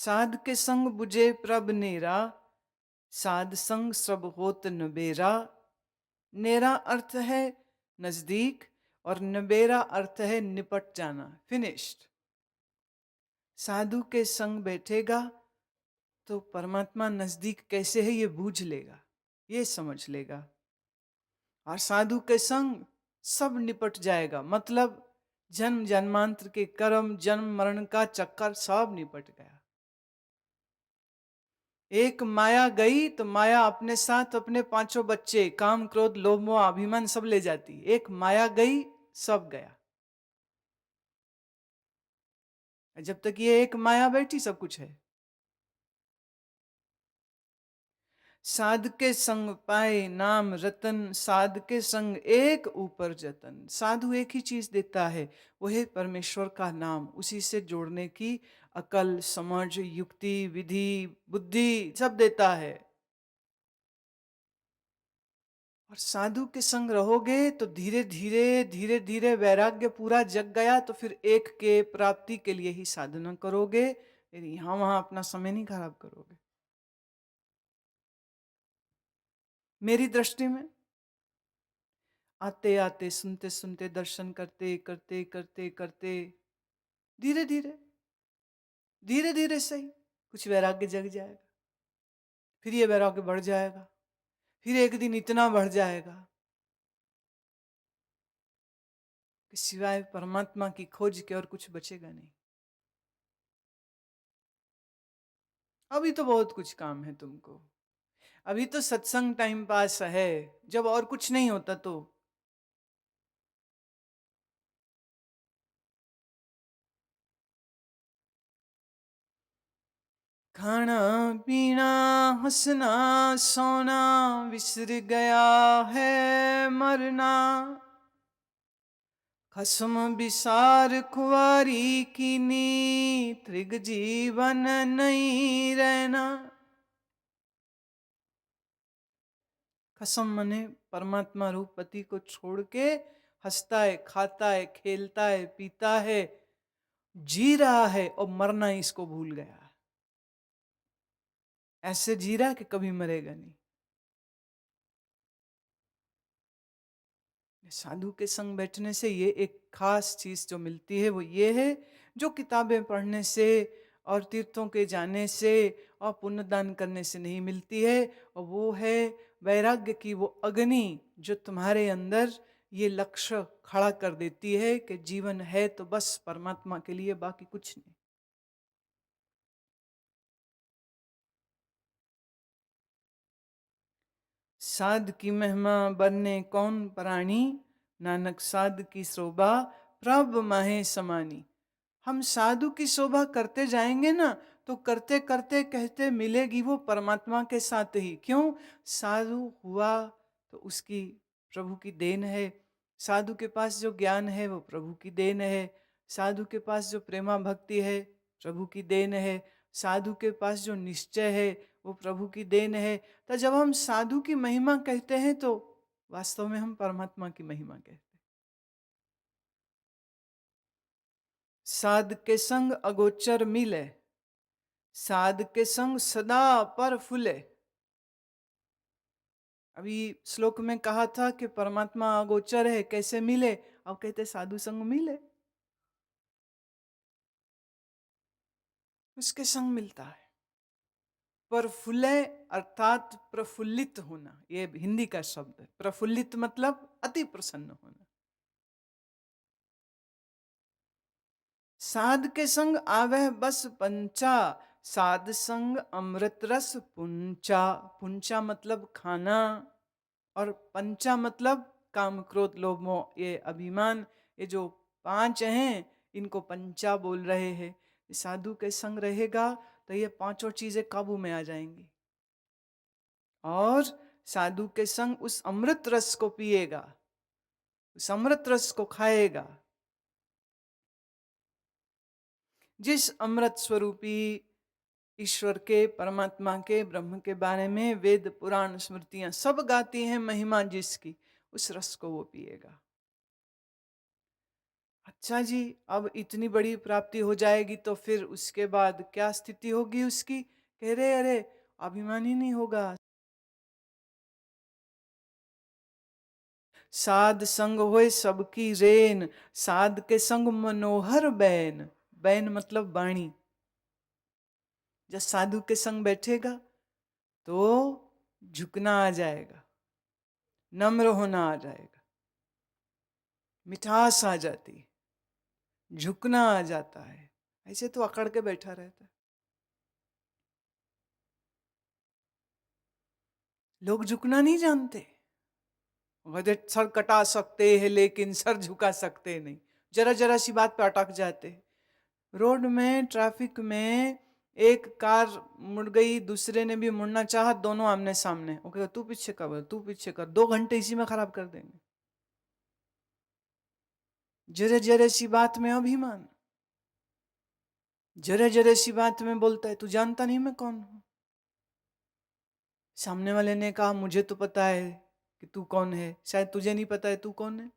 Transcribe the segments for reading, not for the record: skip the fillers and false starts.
साध के संग बुझे प्रभ नेरा, साध संग सब होत नबेरा। नेरा अर्थ है नजदीक और नबेरा अर्थ है निपट जाना, फिनिश्ड। साधु के संग बैठेगा तो परमात्मा नजदीक कैसे है ये बूझ लेगा, ये समझ लेगा। और साधु के संग सब निपट जाएगा, मतलब जन्म जन्मांतर के कर्म, जन्म मरण का चक्कर सब निपट गया। एक माया गई तो माया अपने साथ अपने पांचों बच्चे काम क्रोध लोभ मोह अभिमान सब ले जाती। एक माया गई, सब गया। जब तक ये एक माया बैठी सब कुछ है। साध के संग पाए नाम रतन, साध के संग एक ऊपर जतन। साधु एक ही चीज देता है, वो है परमेश्वर का नाम। उसी से जोड़ने की अकल, समझ, युक्ति, विधि, बुद्धि सब देता है। और साधु के संग रहोगे तो धीरे धीरे धीरे धीरे वैराग्य पूरा जग गया, तो फिर एक के प्राप्ति के लिए ही साधना करोगे, फिर यहां वहां अपना समय नहीं खराब करोगे। मेरी दृष्टि में आते आते, सुनते सुनते, दर्शन करते करते करते करते धीरे धीरे धीरे धीरे सही कुछ वैराग्य जग जाएगा। फिर ये वैराग्य बढ़ जाएगा, फिर एक दिन इतना बढ़ जाएगा कि सिवाय परमात्मा की खोज के और कुछ बचेगा नहीं। अभी तो बहुत कुछ काम है तुमको। अभी तो सत्संग टाइम पास है, जब और कुछ नहीं होता तो खाना पीना हंसना सोना विसर गया है मरना। खसम विसार खुआरी कीनी, त्रिग जीवन नहीं रहना। खसम मने परमात्मा रूप पति को छोड़ के हंसता है, खाता है, खेलता है, पीता है, जी रहा है और मरना इसको भूल गया। ऐसे जी रहा कि कभी मरेगा नहीं। साधु के संग बैठने से ये एक खास चीज जो मिलती है वो ये है, जो किताबें पढ़ने से और तीर्थों के जाने से और पुण्यदान करने से नहीं मिलती है। और वो है वैराग्य की वो अग्नि जो तुम्हारे अंदर ये लक्ष्य खड़ा कर देती है कि जीवन है तो बस परमात्मा के लिए, बाकी कुछ नहीं। साध की महिमा बनने कौन प्राणी, नानक साध की शोभा प्रभ माहे समानी। हम साधु की शोभा करते जाएंगे ना, तो करते करते कहते मिलेगी वो परमात्मा के साथ ही। क्यों? साधु हुआ तो उसकी प्रभु की देन है। साधु के पास जो ज्ञान है वो प्रभु की देन है। साधु के पास जो प्रेमा भक्ति है प्रभु की देन है। साधु के पास जो निश्चय है वो प्रभु की देन है। तो जब हम साधु की महिमा कहते हैं तो वास्तव में हम परमात्मा की महिमा कहते हैं। साध के संग अगोचर मिले, साध के संग सदा पर फूले। अभी श्लोक में कहा था कि परमात्मा अगोचर है, कैसे मिले? अब कहते साधु संग मिले, उसके संग मिलता है। प्रफुल्ले अर्थात प्रफुल्लित होना, ये हिंदी का शब्द है। प्रफुल्लित मतलब अति प्रसन्न होना। साध के संग आवे बस पंचा, साध संग अमृत रस पुंचा। पुंचा मतलब खाना, और पंचा मतलब काम क्रोध लोभ मोह ये अभिमान, ये जो पांच हैं इनको पंचा बोल रहे हैं। साधु के संग रहेगा तो ये पांचों चीजें काबू में आ जाएंगी। और साधु के संग उस अमृत रस को पिएगा, उस अमृत रस को खाएगा, जिस अमृत स्वरूपी ईश्वर के, परमात्मा के, ब्रह्म के बारे में वेद पुराण स्मृतियां सब गाती हैं, महिमा जिसकी, उस रस को वो पिएगा। अच्छा जी, अब इतनी बड़ी प्राप्ति हो जाएगी तो फिर उसके बाद क्या स्थिति होगी उसकी? कह रहे अरे अभिमान ही नहीं होगा। साध संग होए सबकी रेन, साध के संग मनोहर बैन। बैन मतलब वाणी। जब साधु के संग बैठेगा तो झुकना आ जाएगा, नम्र होना आ जाएगा, मिठास आ जाती है, झुकना आ जाता है। ऐसे तो अकड़ के बैठा रहता है। लोग झुकना नहीं जानते। कहते सर कटा सकते हैं लेकिन सर झुका सकते नहीं। जरा जरा सी बात पे अटक जाते हैं। रोड में ट्रैफिक में एक कार मुड़ गई, दूसरे ने भी मुड़ना चाहा, दोनों आमने सामने। वो कहता तू पीछे कर, तू पीछे कर, 2 घंटे इसी में खराब कर देंगे। जरे जरे सी बात में अभिमान, जरे जरे सी बात में बोलता है तू जानता नहीं मैं कौन हूं। सामने वाले ने कहा मुझे तो पता है कि तू कौन है, शायद तुझे नहीं पता है तू कौन है।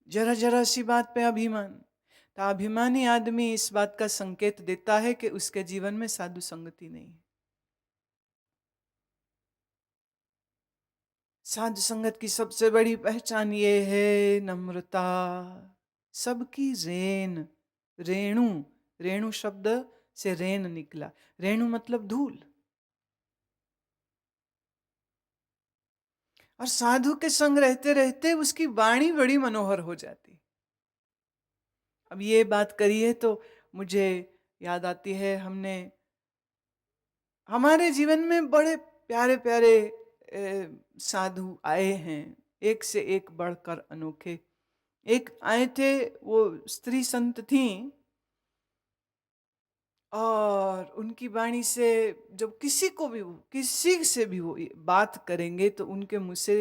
जरा जरा सी बात पे अभिमान। तो अभिमानी आदमी इस बात का संकेत देता है कि उसके जीवन में साधु संगति नहीं है। साधु संगत की सबसे बड़ी पहचान ये है नम्रता। सबकी रेन, रेणु, रेणु शब्द से रेन निकला। रेणु मतलब धूल। और साधु के संग रहते रहते उसकी वाणी बड़ी मनोहर हो जाती। अब ये बात करी है तो मुझे याद आती है, हमने हमारे जीवन में बड़े प्यारे प्यारे साधु आए हैं, एक से एक बढ़कर अनोखे। एक आए थे, वो स्त्री संत थी, और उनकी वाणी से जब किसी को भी, किसी से भी वो बात करेंगे तो उनके मुंह से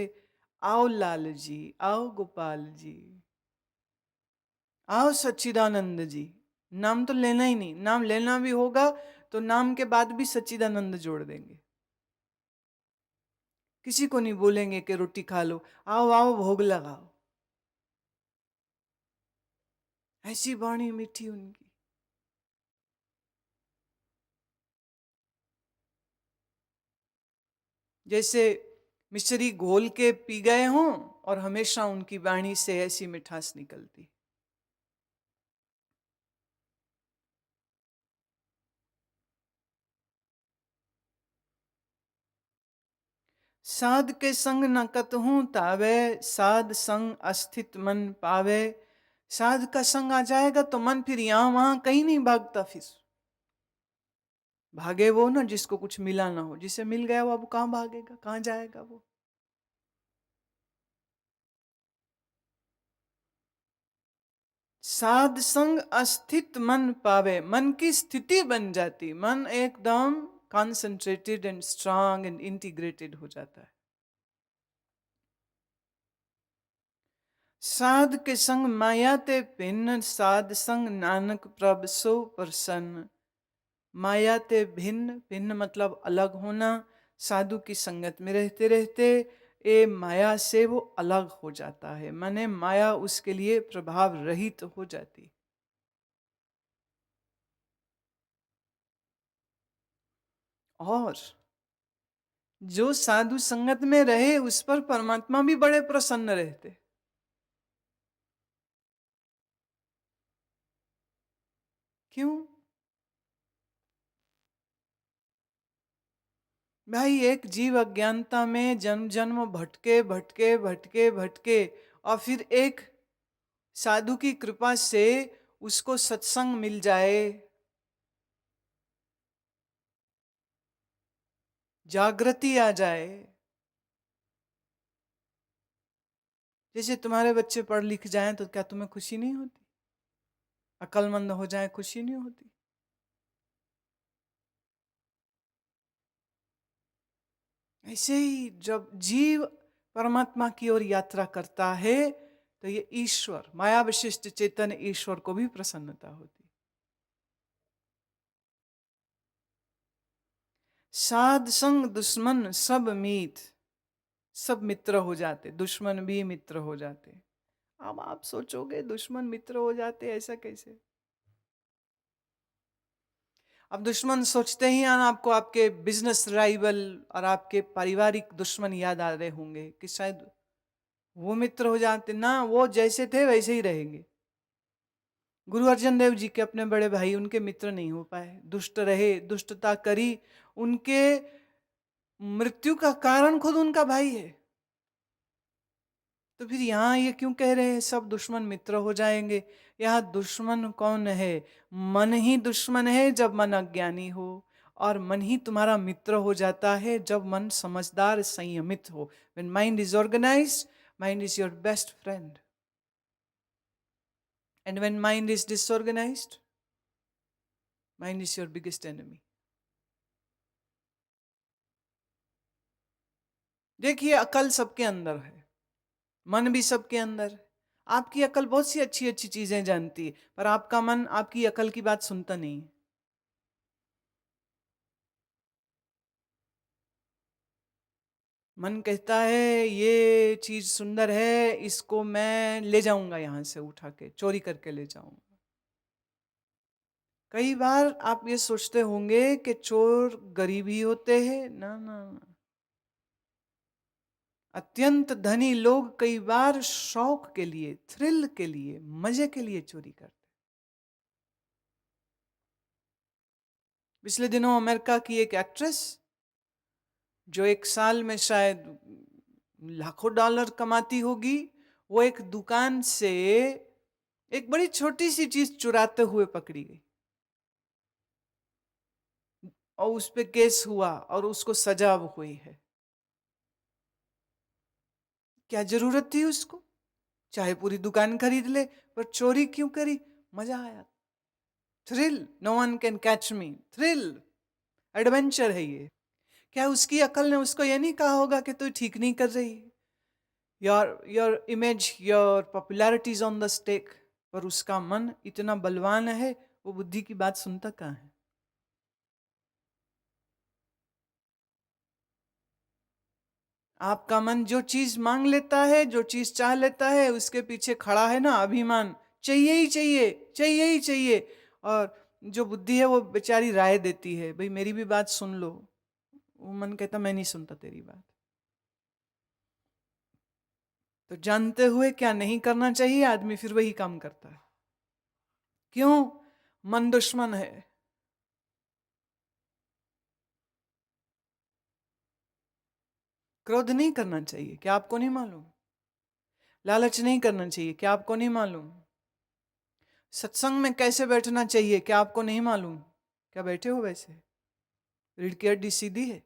आओ लाल जी, आओ गोपाल जी, आओ सच्चिदानंद जी। नाम तो लेना ही नहीं, नाम लेना भी होगा तो नाम के बाद भी सच्चिदानंद जोड़ देंगे। किसी को नहीं बोलेंगे कि रोटी खा लो, आओ आओ भोग लगाओ। ऐसी वाणी मीठी उनकी। जैसे मिश्री घोल के पी गए हों और हमेशा उनकी वाणी से ऐसी मिठास निकलती। साध के संग न कतहूं तावे, साध संग अस्थित मन पावे। साध का संग आ जाएगा तो मन फिर यहां वहां कहीं नहीं भागता। फिर भागे वो ना जिसको कुछ मिला ना हो, जिसे मिल गया वो अब कहां भागेगा, कहां जाएगा वो। साध संग अस्थित मन पावे, मन की स्थिति बन जाती, मन एकदम concentrated and strong and integrated हो जाता है। साध के संग माया ते भिन्न, साध संग नानक प्रभ सो प्रसन्न। माया ते भिन्न, भिन्न मतलब अलग होना। साधु की संगत में रहते रहते ये माया से वो अलग हो जाता है, माने माया उसके लिए प्रभाव रहित हो जाती। और जो साधु संगत में रहे उस पर परमात्मा भी बड़े प्रसन्न रहते। क्यों? भाई एक जीव अज्ञानता में जन्म जन्म भटके भटके भटके भटके, और फिर एक साधु की कृपा से उसको सत्संग मिल जाए, जागृति आ जाए। जैसे तुम्हारे बच्चे पढ़ लिख जाएं तो क्या तुम्हें खुशी नहीं होती? अक्लमंद हो जाए खुशी नहीं होती? ऐसे ही जब जीव परमात्मा की ओर यात्रा करता है तो ये ईश्वर, माया विशिष्ट चेतन ईश्वर को भी प्रसन्नता होती। साध संग दुश्मन सब मीत, सब मित्र हो जाते, दुश्मन भी मित्र हो जाते। अब आप सोचोगे दुश्मन मित्र हो जाते, ऐसा कैसे? अब दुश्मन सोचते ही आपको आपके बिजनेस राइवल और आपके पारिवारिक दुश्मन याद आ रहे होंगे कि शायद वो मित्र हो जाते ना, वो जैसे थे वैसे ही रहेंगे। गुरु अर्जन देव जी के अपने बड़े भाई उनके मित्र नहीं हो पाए, दुष्ट रहे, दुष्टता करी, उनके मृत्यु का कारण खुद उनका भाई है। तो फिर यहाँ ये क्यों कह रहे हैं सब दुश्मन मित्र हो जाएंगे? यहाँ दुश्मन कौन है? मन ही दुश्मन है जब मन अज्ञानी हो, और मन ही तुम्हारा मित्र हो जाता है जब मन समझदार संयमित हो। When mind is organized, mind is your best friend. And when mind is disorganized, mind is your biggest enemy. देखिए, अकल सबके अंदर है, मन भी सबके अंदर है। आपकी अकल बहुत सी अच्छी अच्छी चीजें जानती है, पर आपका मन आपकी अकल की बात सुनता नहीं है। मन कहता है ये चीज सुंदर है, इसको मैं ले जाऊंगा, यहां से उठा के चोरी करके ले जाऊंगा। कई बार आप ये सोचते होंगे कि चोर गरीब ही होते हैं, ना ना ना। अत्यंत धनी लोग कई बार शौक के लिए, थ्रिल के लिए, मजे के लिए चोरी करते। पिछले दिनों अमेरिका की एक एक्ट्रेस, जो एक साल में शायद लाखों डॉलर कमाती होगी, वो एक दुकान से एक बड़ी छोटी सी चीज चुराते हुए पकड़ी गई, और उस पे केस हुआ और उसको सजा हुई है। क्या जरूरत थी उसको? चाहे पूरी दुकान खरीद ले, पर चोरी क्यों करी? मजा आया, thrill, no one can catch me, thrill, adventure है ये। क्या उसकी अकल ने उसको ये नहीं कहा होगा कि तू ठीक नहीं कर रही, your image, your popularity is on the stake? पर उसका मन इतना बलवान है, वो बुद्धि की बात सुनता कहाँ है? आपका मन जो चीज मांग लेता है, जो चीज चाह लेता है, उसके पीछे खड़ा है ना अभिमान, चाहिए ही चाहिए, चाहिए ही चाहिए। और जो बुद्धि है वो बेचारी राय देती है, भाई मेरी भी बात सुन लो। वो मन कहता मैं नहीं सुनता तेरी बात। तो जानते हुए क्या नहीं करना चाहिए, आदमी फिर वही काम करता है। क्यों? मन दुश्मन है। क्रोध नहीं करना चाहिए, क्या आपको नहीं मालूम? लालच नहीं करना चाहिए, क्या आपको नहीं मालूम? सत्संग में कैसे बैठना चाहिए, क्या आपको नहीं मालूम? क्या बैठे हो वैसे? रीढ़ की हड्डी सीधी है।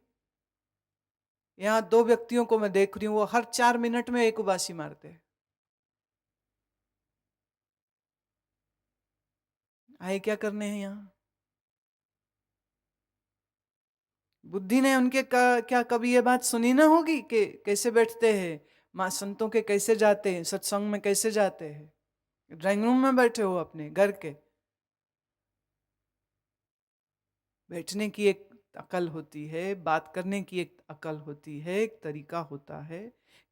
यहाँ दो व्यक्तियों को मैं देख रही हूँ, वो हर 4 मिनट में एक उबासी मारते हैं। आए क्या करने हैं यहाँ? बुद्धि ने उनके क्या कभी ये बात सुनी ना होगी कि कैसे बैठते हैं, माँ संतों के कैसे जाते हैं, सत्संग में कैसे जाते हैं? ड्राइंग रूम में बैठे हो अपने घर के। बैठने की एक अकल होती है, बात करने की एक अकल होती है, एक तरीका होता है।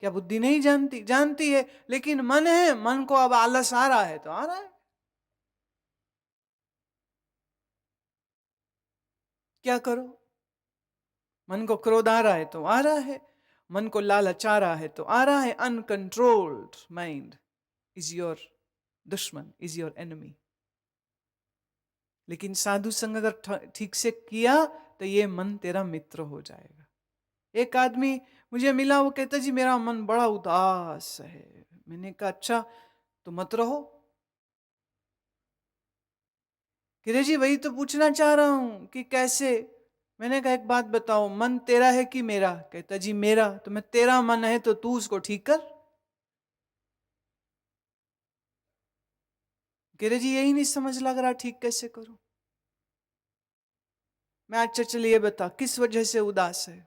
क्या बुद्धि नहीं जानती? जानती है, लेकिन मन है, मन को अब आलस आ रहा है तो आ रहा है। क्या करो? मन को क्रोध आ रहा है तो आ रहा है, मन को लालच आ रहा है तो आ रहा है। अनकंट्रोल्ड माइंड इज योर दुश्मन, इज योर एनिमी। लेकिन साधु संग अगर ठीक से किया तो ये मन तेरा मित्र हो जाएगा। एक आदमी मुझे मिला, वो कहता जी मेरा मन बड़ा उदास है। मैंने कहा अच्छा तो मत रहो। किरे जी वही तो पूछना चाह रहा हूं कि कैसे। मैंने कहा एक बात बताओ, मन तेरा है कि मेरा? कहता जी मेरा। तो मैं तेरा मन है तो तू उसको ठीक कर। किरे जी यही नहीं समझ लग रहा, ठीक कैसे करूं? मैं अच्छा चलिए बता किस वजह से उदास है।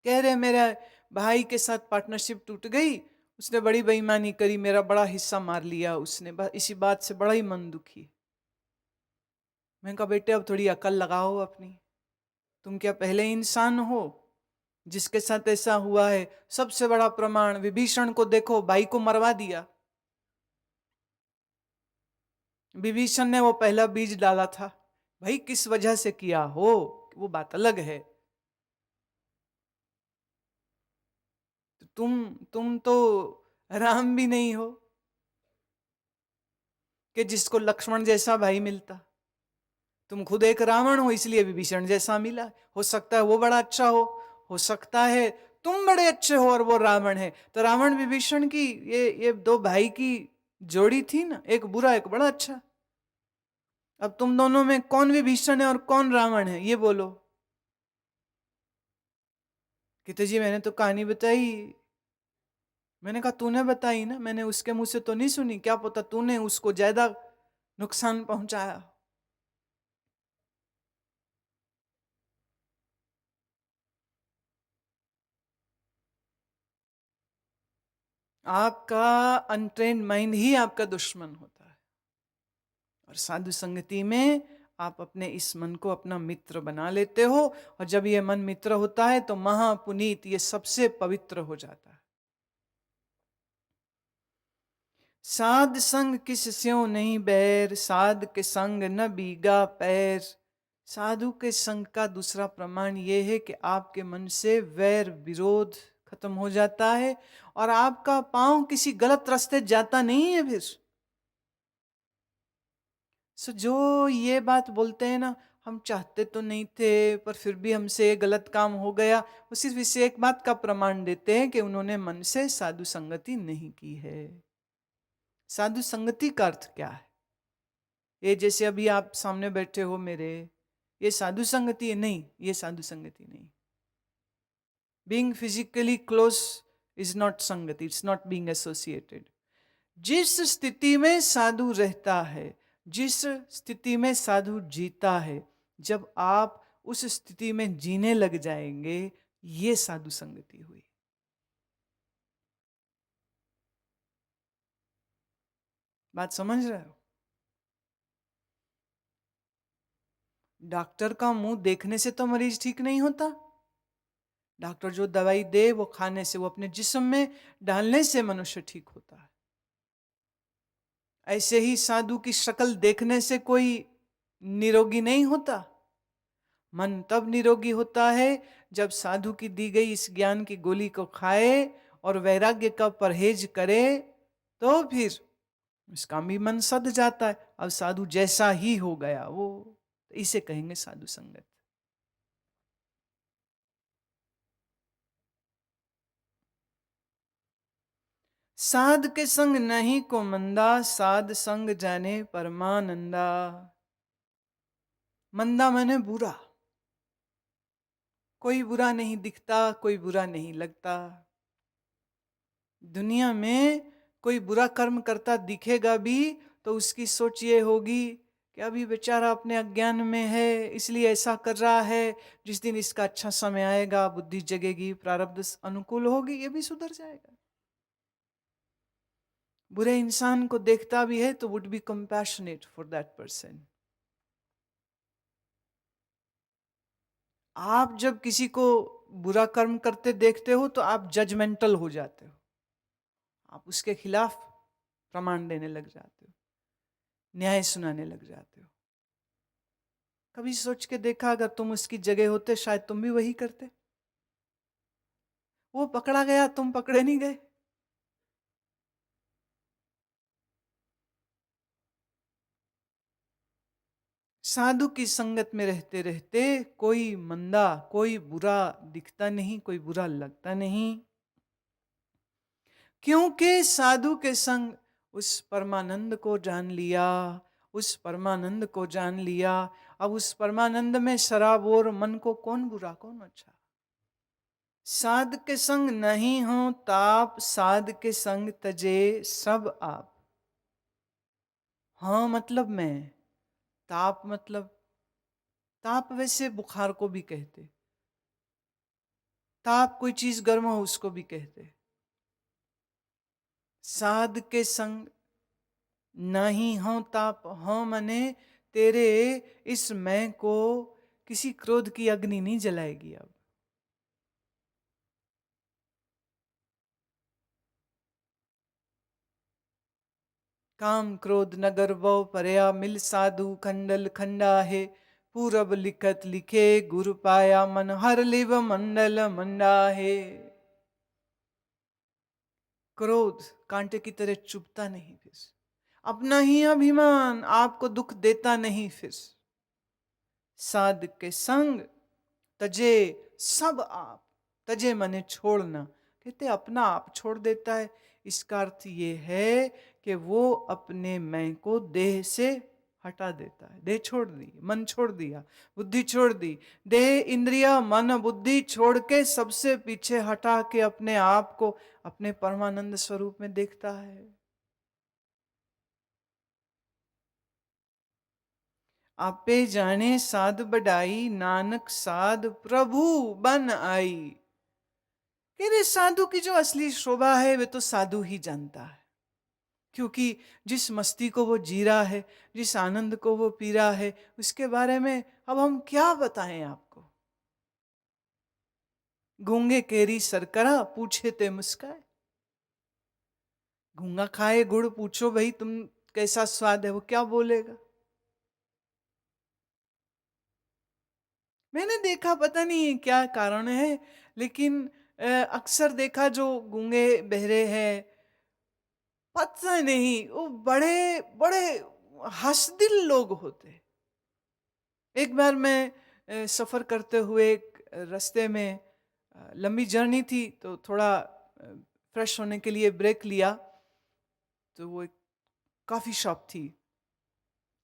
कह रहे मेरा भाई के साथ पार्टनरशिप टूट गई, उसने बड़ी बेईमानी करी, मेरा बड़ा हिस्सा मार लिया उसने, बस इसी बात से बड़ा ही मन दुखी। मैंने कहा बेटे अब थोड़ी अकल लगाओ अपनी। तुम क्या पहले इंसान हो? जिसके साथ ऐसा हुआ है, सबसे बड़ा प्रमाण विभीषण को देखो, भाई को मरवा दिया। विभीषण ने वो पहला बीज डाला था, भाई किस वजह से किया हो वो बात अलग है। तुम तो राम भी नहीं हो कि जिसको लक्ष्मण जैसा भाई मिलता। तुम खुद एक रावण हो, इसलिए विभीषण जैसा मिला। हो सकता है वो बड़ा अच्छा हो सकता है तुम बड़े अच्छे हो और वो रावण है। तो रावण विभीषण की ये दो भाई की जोड़ी थी ना, एक बुरा एक बड़ा अच्छा। अब तुम दोनों में कौन विभीषण है और कौन रावण है, ये बोलो। कहते जी मैंने तो कहानी बताई। मैंने कहा तूने बताई ना, मैंने उसके मुंह से तो नहीं सुनी, क्या पता तूने उसको ज्यादा नुकसान पहुंचाया। आपका अनट्रेन्ड माइंड ही आपका दुश्मन होता है। और साधु संगति में आप अपने इस मन को अपना मित्र बना लेते हो, और जब ये मन मित्र होता है तो महापुनीत ये सबसे पवित्र हो जाता है। साध संग किस स्यों नहीं बैर, साध के संग न बीगा पैर। साधु के संग का दूसरा प्रमाण यह है कि आपके मन से वैर विरोध खत्म हो जाता है और आपका पांव किसी गलत रास्ते जाता नहीं है फिर। जो ये बात बोलते हैं ना, हम चाहते तो नहीं थे पर फिर भी हमसे गलत काम हो गया, वो सिर्फ इसे एक बात का प्रमाण देते हैं कि उन्होंने मन से साधु संगति नहीं की है। साधु संगति का अर्थ क्या है? ये जैसे अभी आप सामने बैठे हो मेरे, ये साधु संगति है? नहीं, ये साधु संगति नहीं। Being physically close is not संगति, इट्स नॉट बीइंग एसोसिएटेड। जिस स्थिति में साधु रहता है, जिस स्थिति में साधु जीता है, जब आप उस स्थिति में जीने लग जाएंगे, ये साधु संगति हुई। बात समझ रहे हो? डॉक्टर का मुंह देखने से तो मरीज ठीक नहीं होता। डॉक्टर जो दवाई दे वो खाने से, वो अपने जिस्म में डालने से मनुष्य ठीक होता है। ऐसे ही साधु की शक्ल देखने से कोई निरोगी नहीं होता। मन तब निरोगी होता है जब साधु की दी गई इस ज्ञान की गोली को खाए और वैराग्य का परहेज करे, तो फिर उसका भी मन सध जाता है। अब साधु जैसा ही हो गया वो, इसे कहेंगे साधु संगत। साध के संग नहीं को मंदा, साध संग जाने परमानंदा। मंदा माने बुरा। कोई बुरा नहीं दिखता, कोई बुरा नहीं लगता। दुनिया में कोई बुरा कर्म करता दिखेगा भी तो उसकी सोच ये होगी कि अभी बेचारा अपने अज्ञान में है इसलिए ऐसा कर रहा है, जिस दिन इसका अच्छा समय आएगा, बुद्धि जगेगी, प्रारब्ध अनुकूल होगी, ये भी सुधर जाएगा। बुरे इंसान को देखता भी है तो would be compassionate for that person. आप जब किसी को बुरा कर्म करते देखते हो तो आप जजमेंटल हो जाते हो, आप उसके खिलाफ प्रमाण देने लग जाते हो, न्याय सुनाने लग जाते हो। कभी सोच के देखा अगर तुम उसकी जगह होते शायद तुम भी वही करते? वो पकड़ा गया, तुम पकड़े नहीं गए। साधु की संगत में रहते रहते कोई मंदा, कोई बुरा दिखता नहीं, कोई बुरा लगता नहीं, क्योंकि साधु के संग उस परमानंद को जान लिया, उस परमानंद को जान लिया। अब उस परमानंद में सराबोर मन को कौन बुरा कौन अच्छा। साध के संग नहीं हो ताप, साध के संग तजे सब आप। हाँ मतलब मैं, ताप मतलब, ताप वैसे बुखार को भी कहते, ताप कोई चीज गर्म हो उसको भी कहते। साध के संग नहीं हो ताप, हाँ मने तेरे इस मैं को किसी क्रोध की अग्नि नहीं जलाएगी। अब काम क्रोध नगर वो परया मिल साधु खंडल खंडा है पूरब लिखत लिखे गुरु पाया मन हर लिव मंडल मंडा है। क्रोध कांटे की तरह चुभता नहीं फिर, अपना ही अभिमान आपको दुख देता नहीं फिर। साध के संग तजे सब आप, तजे मने छोड़ना, कहते अपना आप छोड़ देता है। इसका अर्थ ये है कि वो अपने मैं को देह से हटा देता है। देह छोड़ दी, मन छोड़ दिया, बुद्धि छोड़ दी। देह इंद्रिया मन बुद्धि छोड़ के सबसे पीछे हटा के अपने आप को अपने परमानंद स्वरूप में देखता है। आपे जाने साध बढ़ाई नानक साध प्रभु बन आई। कह रहे साधु की जो असली शोभा है वे तो साधु ही जानता है, क्योंकि जिस मस्ती को वो जी रहा है, जिस आनंद को वो पी रहा है, उसके बारे में अब हम क्या बताएं आपको। गूंगे केरी सरकरा पूछे ते मुस्काए। गूंगा खाए गुड़ पूछो भाई तुम कैसा स्वाद है, वो क्या बोलेगा। मैंने देखा, पता नहीं क्या कारण है, लेकिन अक्सर देखा जो गूंगे बहरे हैं, पता नहीं वो बड़े बड़े हंसदिल लोग होते। एक बार मैं सफ़र करते हुए एक रास्ते में, लंबी जर्नी थी तो थोड़ा फ्रेश होने के लिए ब्रेक लिया, तो वो एक कॉफ़ी शॉप थी।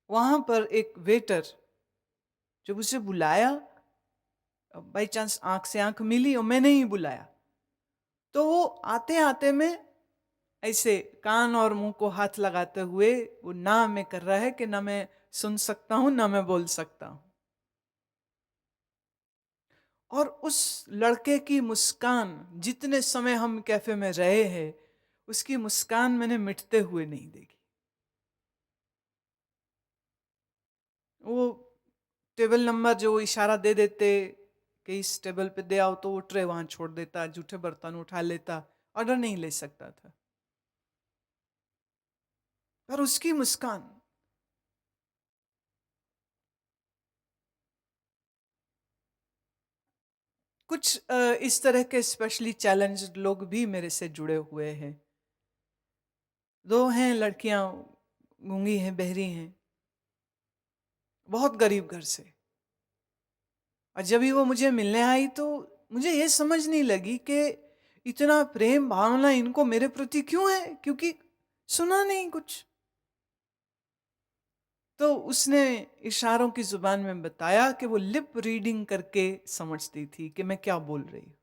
वहाँ पर एक वेटर जब उसे बुलाया, बाई चांस आंख से आंख मिली और मैंने ही बुलाया, तो वो आते आते में ऐसे कान और मुंह को हाथ लगाते हुए वो ना में कर रहा है कि ना मैं सुन सकता हूं ना मैं बोल सकता हूं। और उस लड़के की मुस्कान, जितने समय हम कैफे में रहे हैं, उसकी मुस्कान मैंने मिटते हुए नहीं देखी। वो टेबल नंबर जो इशारा दे देते कि इस टेबल पे दे आओ, तो वो ट्रे वहां छोड़ देता, जूठे बर्तन उठा लेता, ऑर्डर नहीं ले सकता था। पर उसकी मुस्कान, कुछ इस तरह के स्पेशली चैलेंज्ड लोग भी मेरे से जुड़े हुए हैं। दो हैं लड़कियां, गूंगी हैं, बहरी हैं, बहुत गरीब घर से। और जब भी वो मुझे मिलने आई तो मुझे ये समझ नहीं लगी कि इतना प्रेम भावना इनको मेरे प्रति क्यों है, क्योंकि सुना नहीं कुछ। तो उसने इशारों की जुबान में बताया कि वो लिप रीडिंग करके समझती थी कि मैं क्या बोल रही हूं।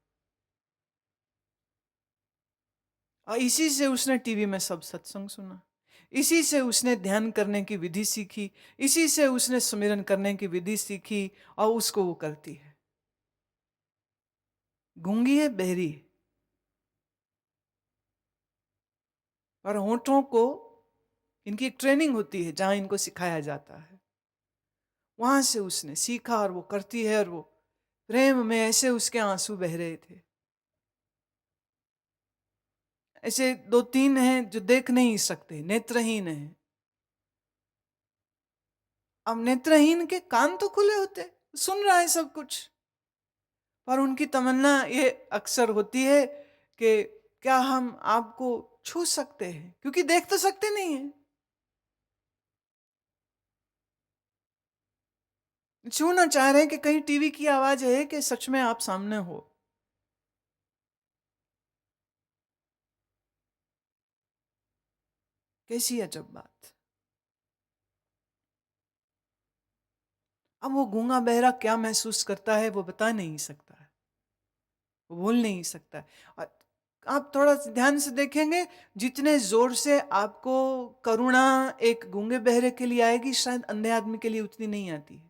और इसी से उसने टीवी में सब सत्संग सुना, इसी से उसने ध्यान करने की विधि सीखी, इसी से उसने सुमिरन करने की विधि सीखी, और उसको वो करती है। गूंगी है, बहरी है, और होठों को इनकी एक ट्रेनिंग होती है जहां इनको सिखाया जाता है, वहां से उसने सीखा और वो करती है। और वो प्रेम में ऐसे उसके आंसू बह रहे थे। ऐसे दो तीन हैं जो देख नहीं सकते, नेत्रहीन हैं। अब नेत्रहीन के कान तो खुले होते, सुन रहा है सब कुछ, पर उनकी तमन्ना ये अक्सर होती है कि क्या हम आपको छू सकते हैं, क्योंकि देख तो सकते नहीं हैं। छूना चाह रहे हैं कि कहीं टीवी की आवाज है कि सच में आप सामने हो। कैसी अजब बात। अब वो गूंगा बहरा क्या महसूस करता है वो बता नहीं सकता है, वो बोल नहीं सकता है। और आप थोड़ा ध्यान से देखेंगे, जितने जोर से आपको करुणा एक गूंगे बहरे के लिए आएगी, शायद अंधे आदमी के लिए उतनी नहीं आती है।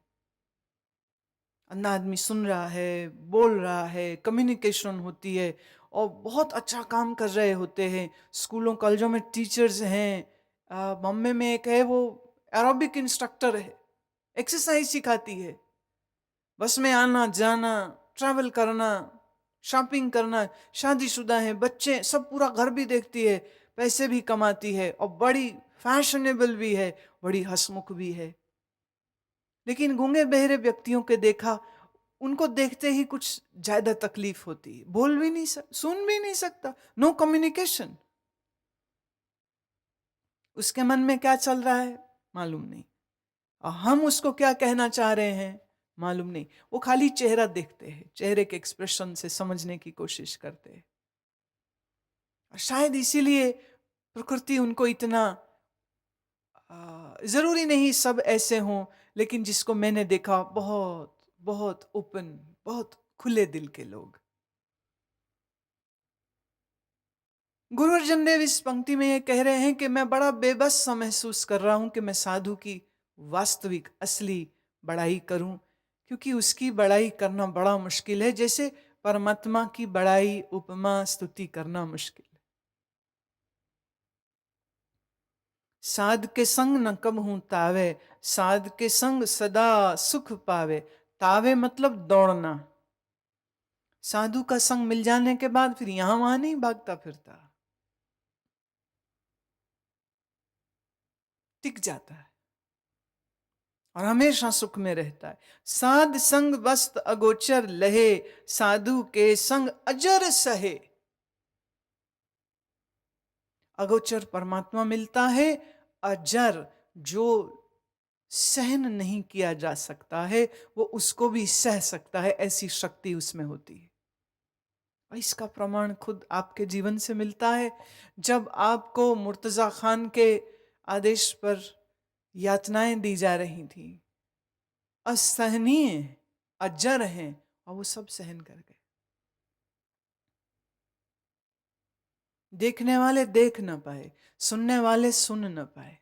अंधा आदमी सुन रहा है, बोल रहा है, कम्युनिकेशन होती है, और बहुत अच्छा काम कर रहे होते हैं। स्कूलों कॉलेजों में टीचर्स हैं, बॉम्बे में एक है वो एरोबिक इंस्ट्रक्टर है, एक्सरसाइज सिखाती है। बस में आना जाना, ट्रैवल करना, शॉपिंग करना, शादीशुदा है, बच्चे सब, पूरा घर भी देखती है, पैसे भी कमाती है, और बड़ी फैशनेबल भी है, बड़ी हंसमुख भी है। लेकिन गूंगे बहरे व्यक्तियों के देखा, उनको देखते ही कुछ ज्यादा तकलीफ होती है। बोल भी नहीं सुन भी नहीं सकता, नो कम्युनिकेशन। उसके मन में क्या चल रहा है मालूम नहीं, और हम उसको क्या कहना चाह रहे हैं मालूम नहीं। वो खाली चेहरा देखते हैं, चेहरे के एक्सप्रेशन से समझने की कोशिश करते हैं। और शायद इसीलिए प्रकृति उनको इतना, जरूरी नहीं सब ऐसे हों, लेकिन जिसको मैंने देखा बहुत बहुत ओपन, बहुत खुले दिल के लोग। गुरु अर्जन देव इस पंक्ति में ये कह रहे हैं कि मैं बड़ा बेबस सा महसूस कर रहा हूं कि मैं साधु की वास्तविक असली बड़ाई करूं, क्योंकि उसकी बड़ाई करना बड़ा मुश्किल है, जैसे परमात्मा की बड़ाई उपमा स्तुति करना मुश्किल है। साध के संग न कब हूं तावे, साध के संग सदा सुख पावे। तावे मतलब दौड़ना। साधु का संग मिल जाने के बाद फिर यहां वहां नहीं भागता फिरता, टिक जाता है और हमेशा सुख में रहता है। साध संग वस्त अगोचर लहे, साधु के संग अजर सहे। अगोचर परमात्मा मिलता है, अजर जो सहन नहीं किया जा सकता है वो उसको भी सह सकता है, ऐसी शक्ति उसमें होती है। और इसका प्रमाण खुद आपके जीवन से मिलता है। जब आपको मुर्तजा खान के आदेश पर यातनाएं दी जा रही थी, असहनीय, अजर हैं, और वो सब सहन कर गए। देखने वाले देख न पाए, सुनने वाले सुन न पाए,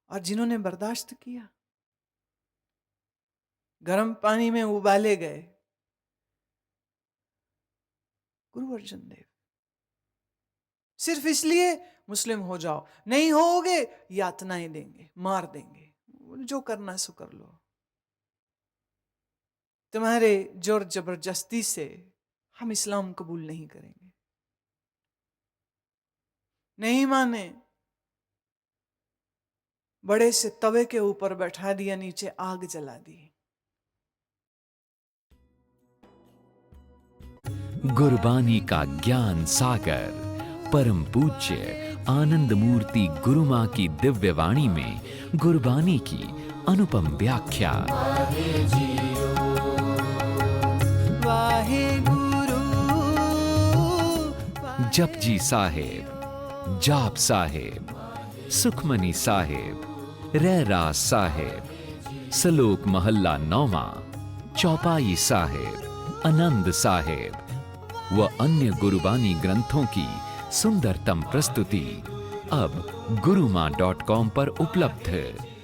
और जिन्होंने बर्दाश्त किया, गर्म पानी में उबाले गए। गुरु अर्जन देव सिर्फ इसलिए मुस्लिम हो जाओ, नहीं होगे यातनाएं देंगे, मार देंगे, जो करना सो कर लो। तुम्हारे जोर जबरदस्ती से हम इस्लाम कबूल नहीं करेंगे। नहीं माने, बड़े से तवे के ऊपर बैठा दिया, नीचे आग जला दी। गुरबानी का ज्ञान सागर परम पूज्य आनंद मूर्ति गुरुमां की दिव्य वाणी में गुरबानी की अनुपम व्याख्या। जपजी साहेब, जाप साहेब, सुखमनी साहेब, रहरास साहेब, सलोक महल्ला 9वां, चौपाई साहेब, आनंद साहेब व अन्य गुरुबानी ग्रंथों की सुंदरतम प्रस्तुति अब gurumaa.com पर उपलब्ध है।